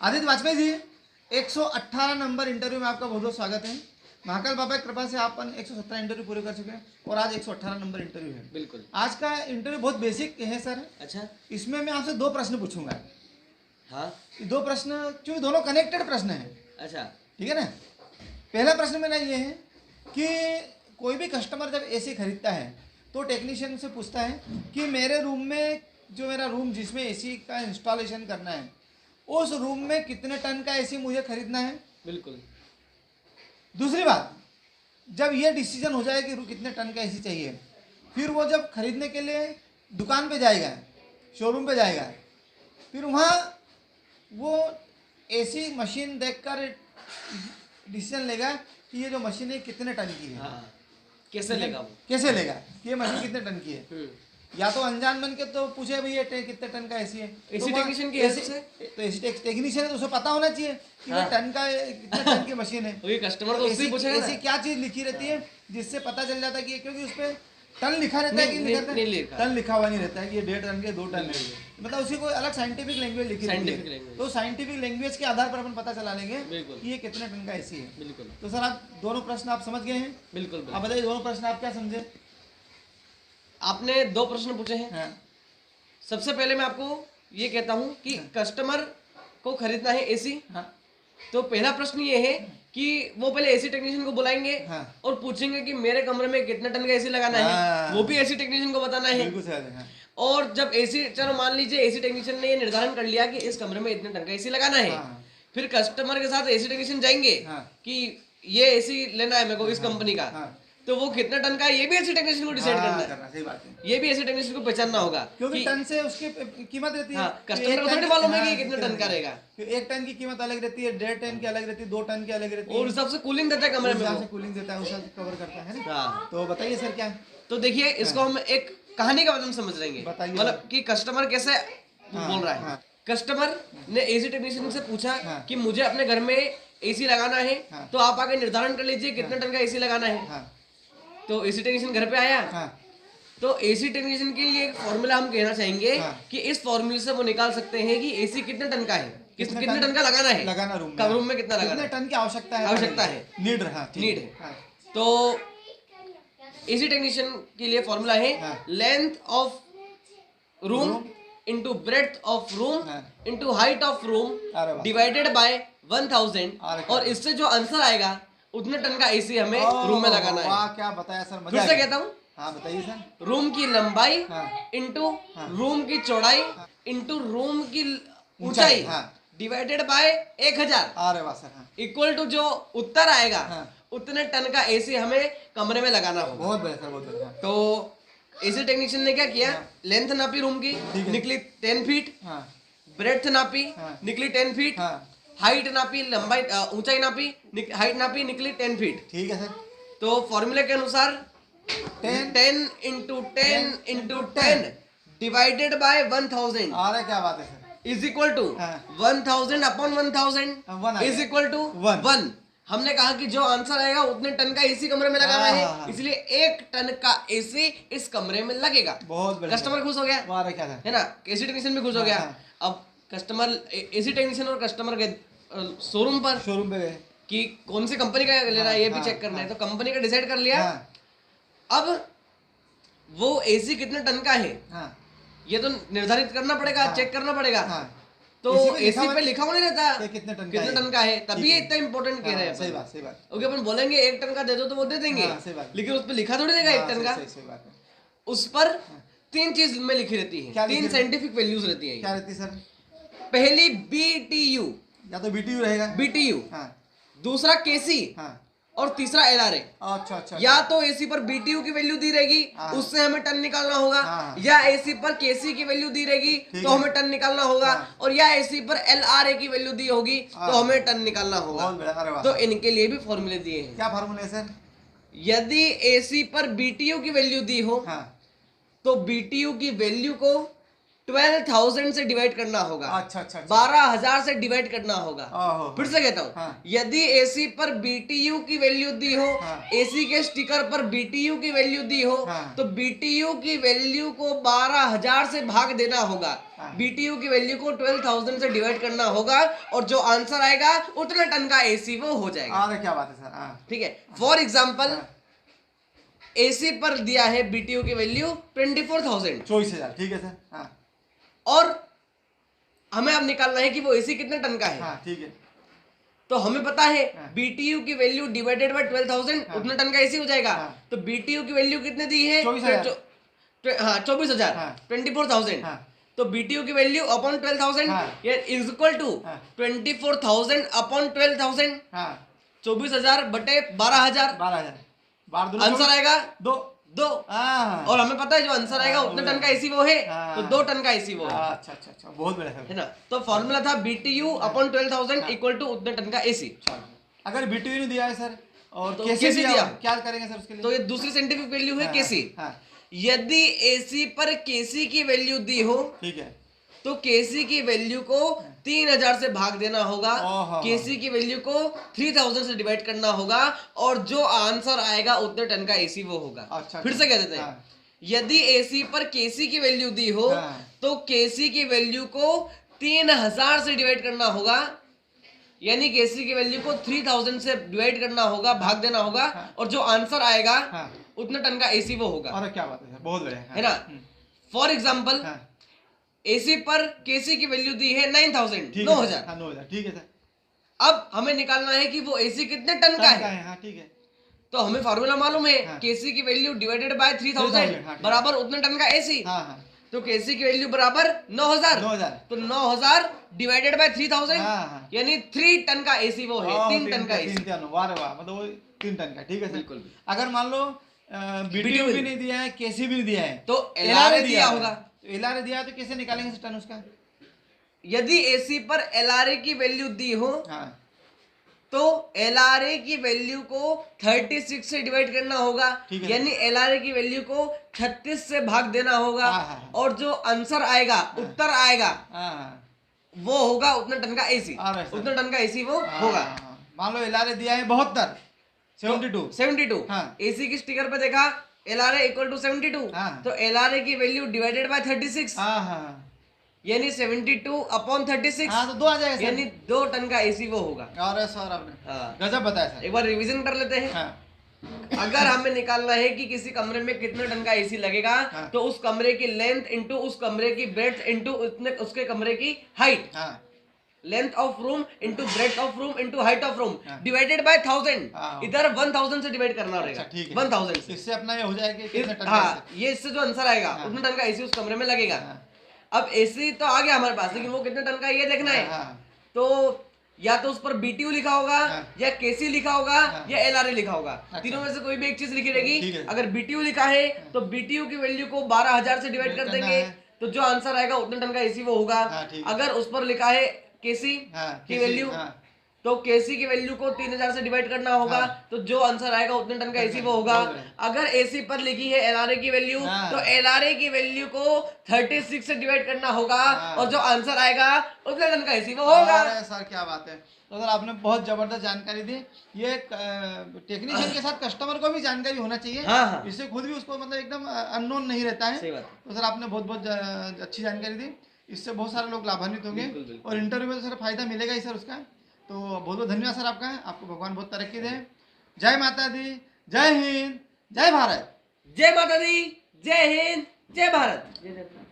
Aditya Vajpayee ji, 118 number interview में आपका बहुत बहुत स्वागत है। महाकाल बाबा की कृपा से आप 117 इंटरव्यू पूरे कर चुके हैं और आज 118 नंबर इंटरव्यू है। बिल्कुल। आज का इंटरव्यू बहुत बेसिक है सर। अच्छा। इसमें मैं आपसे 2 प्रश्न पूछूंगा। हाँ। 2 प्रश्न क्योंकि दोनों कनेक्टेड प्रश्न है। अच्छा। ठीक है ना। पहला प्रश्न मेरा ये है कि कोई भी कस्टमर जब एसी खरीदता है तो टेक्नीशियन से पूछता है कि मेरे रूम में, जो मेरा रूम जिसमें एसी का इंस्टॉलेशन करना है, उस रूम में कितने टन का एसी मुझे खरीदना है। बिल्कुल। दूसरी बात, जब ये डिसीजन हो जाए कि कितने टन का एसी चाहिए, फिर वो जब खरीदने के लिए दुकान पे जाएगा, शोरूम पे जाएगा, फिर वहाँ वो एसी मशीन देखकर डिसीजन लेगा कि ये जो मशीन है कितने टन की है। हाँ। कैसे लेगा वो? कैसे लेगा कि ये मशीन कितने टन की है। या तो अनजान बन के तो पूछे भाई ये कितने टन का एसी है। एसी तो टेक्नीशियन की हैसियत से तो एसी टेक्नीशियन है तो उसे पता होना चाहिए कि हाँ। वो टन का कितने टन की मशीन है। तो ये कस्टमर तो उससे ही पूछेगा ना। ऐसी क्या चीज लिखी रहती है जिससे पता चल जाता है कि क्योंकि उस पर टन लिखा रहता है कि नहीं लिखा, टन लिखा हुआ नहीं रहता है कि ये 1.5 टन के 2 टन है। मतलब उसी को अलग साइंटिफिक लैंग्वेज लिखी रहती है। तो साइंटिफिक लैंग्वेज के आधार पर अपन पता चला लेंगे कि ये कितने टन का एसी है। बिल्कुल। तो सर आप दोनों प्रश्न आप समझ गए हैं। बिल्कुल। आप बताइए दोनों प्रश्न आप क्या समझे। आपने 2 प्रश्न पूछे हैं। हाँ। सबसे पहले मैं आपको ये कहता हूँ कि कस्टमर को खरीदना है एसी। हाँ। तो पहला प्रश्न ये है कि वो पहले एसी टेक्नीशियन को बुलाएंगे। हाँ। और पूछेंगे कि मेरे कमरे में कितने टन का एसी लगाना है। वो भी एसी टेक्नीशियन को बताना है। बिल्कुल सही है। हाँ। और जब एसी, चलो मान लीजिए एसी टेक्नीशियन ने ये निर्धारण कर लिया कि इस कमरे में इतने टन का एसी लगाना है। हाँ। फिर कस्टमर के साथ एसी टेक्नीशियन जाएंगे हाँ। कि ये एसी लेना है मेरे को इस कंपनी का। हाँ। तो वो कितने टन का है ये भी एसी टेक्नीशियन को डिसाइड करना है। सही बात है। ये भी एसी टेक्नीशियन को पहचानना होगा क्योंकि टन से उसकी कीमत रहती है। हाँ, कस्टमर को थोड़ी मालूम है कि ये कितने टन का रहेगा। 1 टन की कीमत अलग रहती है, 1.5 टन की अलग रहती है, 2 टन की अलग रहती है। और हिसाब से कूलिंग देता है कमरे में वो। कूलिंग देता है, उसे कवर करता है ना। हाँ। तो बताइए सर क्या। तो देखिए इसको हम एक कहानी का माध्यम समझ लेंगे। बताइए। मतलब कि कस्टमर कैसे बोल रहा है। हाँ। कस्टमर ने एसी टेक्नीशियन से पूछा हाँ। कि मुझे अपने घर में एसी लगाना है। हाँ। तो आप आगे निर्धारण कर लीजिए कितने टन का एसी लगाना है। हाँ। तो एसी टेक्नीशियन घर पे आया। हाँ। तो एसी टेक्नीशियन के लिए एक फॉर्मूला हम कहना चाहेंगे। हाँ। कि इस फॉर्मूले से वो निकाल सकते हैं कि एसी कितने टन का है, कितने टन का लगाना है, लगाना रूम में कितना लगाना कितने है, टन की आवश्यकता है। नीड है। तो एसी टेक्नीशियन के लिए फॉर्मूला है length of room into breadth of room into height of room divided by 1000। और इससे जो आंसर आएगा उतने टन का एसी हमें रूम में लगाना है। वाह क्या बताया सर, मजा फिर से कहता हूँ। हाँ बताइए सर। रूम की लंबाई हाँ। इंटू रूम की चौड़ाई इंटू रूम की ऊंचाई डिवाइडेड बाय 1000। अरे वाह सर। हाँ। इक्वल टू जो उत्तर आएगा हाँ। उतने टन का एसी हमें कमरे में लगाना होगा। बहुत बढ़िया सर, बहुत बढ़िया। तो एसी टेक्नीशियन ने क्या किया, लेंथ नापी रूम की, निकली 10 फीट। ब्रेड्थ नापी, निकली 10 फीट। हाइट नापी, लंबाई ऊंचाई नापी, हाइट नापी, निकली 10 फीट। ठीक है सर। तो फॉर्मूले के अनुसार 10 इंटू 10 इंटू 10 डिवाइडेड बाय 1000। अरे क्या बात है sir. Is equal to 1000 upon 1000 is equal to 1। हमने कहा कि जो आंसर आएगा उतने टन का एसी कमरे में लगाना है, इसलिए 1 टन का एसी इस कमरे में लगेगा। बहुत बढ़िया। कस्टमर खुश हो गया, क्या था? है ना। एसी टेक्नीशियन भी खुश हो गया। अब कस्टमर, एसी टेक्नीशियन और कस्टमर के शोरूम पे गए कि कौन सी कंपनी का लेना है ये भी चेक करना है। तो कंपनी का डिसाइड कर लिया। अब वो एसी कितने टन का है ये तो निर्धारित करना पड़ेगा, चेक करना पड़ेगा। तो एसी पे लिखा हुआ नहीं रहता कितने टन का है, तभी ये इतना इंपॉर्टेंट कह रहे हैं। सही बात, सही बात। ओके, अपन बोलेंगे 1 टन का दे दो तो वो दे देंगे, लेकिन उस पर लिखा थोड़ी देगा 1 टन का। उस पर 3 चीज में लिखी रहती है, 3 साइंटिफिक वैल्यूज रहती है। क्या रहती है सर? पहली BTU, या तो BTU रहेगा, BTU। दूसरा KC और तीसरा LRA। अच्छा। या तो एसी पर BTU की वैल्यू दी रहेगी, उससे हमें टन निकालना होगा। या एसी पर KC की वैल्यू दी रहेगी तो हमें टन निकालना होगा। और या एसी पर LRA की वैल्यू दी होगी तो हमें टन निकालना होगा। तो इनके लिए भी फॉर्मूले दिए हैं। क्या फॉर्मूले सर? यदि एसी पर BTU की वैल्यू दी हो तो BTU की वैल्यू को 12,000 से डिवाइड करना होगा। अच्छा अच्छा अच्छा 12,000 से डिवाइड करना होगा। ओहो, फिर से कहता हूँ, हाँ। यदि एसी पर बीटीयू की वैल्यू दी हो, हाँ। एसी के स्टिकर पर बीटीयू की वैल्यू दी हो, हाँ। तो बीटीयू की वैल्यू को 12,000 से भाग देना होगा। हाँ। बीटीयू की वैल्यू को 12,000 से डिवाइड करना होगा और जो आंसर आएगा उतना टन का एसी वो हो जाएगा। अरे क्या बात है सर, हाँ। ठीक है। फॉर एग्जाम्पल, हाँ। एसी पर दिया है बीटीयू की वैल्यू 24,000, 24,000, ठीक है सर, हाँ। और हमें अब निकालना है कि वो एसी कितने टन का है। हाँ ठीक है। तो हमें पता है हाँ। बीटीयू की वैल्यू डिवाइडेड बाय 12,000 हाँ। उतना टन का एसी हो जाएगा। हाँ। तो बीटीयू की वैल्यू कितने दी है? 24,000। हाँ 24,000, हाँ। 24,000। हाँ। तो बीटीयू की वैल्यू अपॉन 12,000 हाँ। ये इज इक्वल टू हाँ। 24,000 अपॉन 12,000, हाँ 24,000 बटे 12,000। 12,000, 12 दूनी आंसर आएगा दो। 2। हाँ। और हमें पता है जो आंसर आएगा हाँ, उतने वो टन का है। एसी वो है, हाँ। तो 2 टन का एसी वो है। अच्छा अच्छा अच्छा, बहुत बढ़िया है सर। ना। तो फॉर्मूला था बीटीयू अपॉन 12,000 हाँ। इक्वल टू उतने टन का एसी। अगर बीटीयू नहीं दिया है सर और तो केसी केसी दिया, क्या करेंगे सर उसके लिए? तो ये दूसरी साइंटिफिक वैल्यू है हाँ, केसी। हाँ यदि एसी पर केसी की वैल्यू दी हो, ठीक है। तो केसी की वैल्यू को 3,000 से भाग देना होगा, ओहो। केसी की वैल्यू को 3,000 से डिवाइड करना होगा और जो आंसर आएगा उतने टन का एसी वो होगा। अच्छा, फिर से कह देते हैं, हाँ। यदि एसी पर केसी की वैल्यू दी हो, हाँ। तो केसी की वैल्यू को 3,000 से डिवाइड करना होगा, यानी केसी की वैल्यू को 3,000 से डिवाइड करना होगा, भाग देना होगा। हाँ। और जो आंसर आएगा हाँ। उतने टन का एसी वो होगा। अरे क्या बात है सर, बहुत बढ़िया। है ना। फॉर एग्जाम्पल, हाँ एसी पर केसी की वैल्यू दी है 9,000, ठीक है 9,000। हाँ 9,000, ठीक है सर। अब हमें निकालना है कि वो एसी कितने टन का है। हाँ ठीक है। तो हमें फॉर्मूला मालूम है, हाँ। केसी की वैल्यू डिवाइडेड बाय 3,000 3,000, हाँ, ठीक। बराबर उतने टन का एसी। हाँ हाँ तो केसी की वैल्यू बराबर 9,000। 9,000। तो 9,000 डिवाइडेड बाय 3,000 हाँ, हाँ। यानी 3 टन का एसी वो है, 3 टन का एसी। 3 टन, वाह रे वाह, मतलब वो 3 टन का, ठीक है सर। बिल्कुल। अगर मान लो बीटीयू भी नहीं दिया है, केसी भी नहीं दिया है, तो एलआरए दिया है। होगा। तो एलआरए दिया है तो कैसे निकालेंगे सर टन उसका? यदि एसी पर एलआरए की वैल्यू दी हो, हाँ तो एलआरए की वैल्यू को 36 से डिवाइड करना होगा, ठीक है। यानी एलआरए की वैल्यू को 36 से भाग देना होगा। हाँ, हाँ, हाँ। और जो आंसर आएगा, उत्तर आएगा, हाँ वो होगा उतना टन का एसी। अरे सर। उतना टन का एसी वो हाँ, होगा। हाँ। मान लो एलआरए दिया है 72, 72। 72। हाँ। एसी की स्टिकर पे देखा एलआरए इक्वल टू 72। हाँ। तो एलआरए की वैल्यू डिवाइडेड बाय 36 हाँ हाँ यानी 72 अपॉन 36 हाँ, तो 2 आ जाएगा सर। यानी 2 टन का एसी वो होगा। अरे सर आपने हाँ। गजब बताया सर। एक बार रिवीजन कर लेते हैं। हाँ अगर हमें निकालना है कि किसी कमरे में कितने टन का एसी लगेगा, हाँ। तो उस कमरे की लेंथ इंटू उस कमरे की ब्रेड्थ इंटू उसके कमरे की हाइट, हाँ length of room into breadth of room into height of room हाँ। Divided by 1000। हाँ। इधर 1000 से डिवाइड करना अच्छा रहेगा। ठीक है। 1000 से। इससे अपना ये हो जाएगा कि कितने टन का हाँ, ये इससे जो आंसर आएगा हाँ। उतना टन का एसी उस कमरे में लगेगा। हाँ। अब एसी तो आ गया हमारे पास, लेकिन वो कितने टन का है ये देखना है। हाँ। तो या तो उस पर बीटीयू लिखा होगा, हाँ। या केसी लिखा होगा, हाँ। या एलआरए लिखा होगा। अच्छा। तीनों में से कोई भी एक चीज लिखी ठीक रहेगी। है। अगर बीटीयू लिखा है तो बीटीयू की वैल्यू को 12,000 से डिवाइड कर करना देंगे, है। तो जो आंसर आएगा उतने टन का एसी वो होगा। हाँ, ठीक है। अगर उस पर लिखा है केसी हाँ, की KC, वैल्यू, हाँ। तो केसी की वैल्यू को 3,000 से डिवाइड करना होगा। हाँ। तो जो आंसर आएगा उतने टन का एसी वो होगा। बहुत बढ़िया। अगर एसी पर लिखी है एलआरए की वैल्यू, हाँ। तो एलआरए की वैल्यू को 36 से डिवाइड करना होगा। हाँ। और जो आंसर आएगा उतने टन का एसी वो होगा। अरे सर क्या बात है, तो सर आपने बहुत जबरदस्त जानकारी दी। ये टेक्नीशियन के साथ कस्टमर को भी जानकारी होना चाहिए। हाँ, हाँ। इससे खुद भी उसको मतलब एकदम अननोन नहीं रहता है। सही बात है। तो सर आपने बहुत बहुत अच्छी जानकारी दी, इससे बहुत सारे लोग लाभान्वित होंगे। बिल्कुल, बिल्कुल। और इंटरव्यू में तो सर फायदा मिलेगा ही सर उसका। तो बहुत बहुत धन्यवाद सर आपका, आपको भगवान बहुत तरक्की दे। जय माता दी, जय हिंद, जय भारत। जय माता दी, जय हिंद, जय भारत।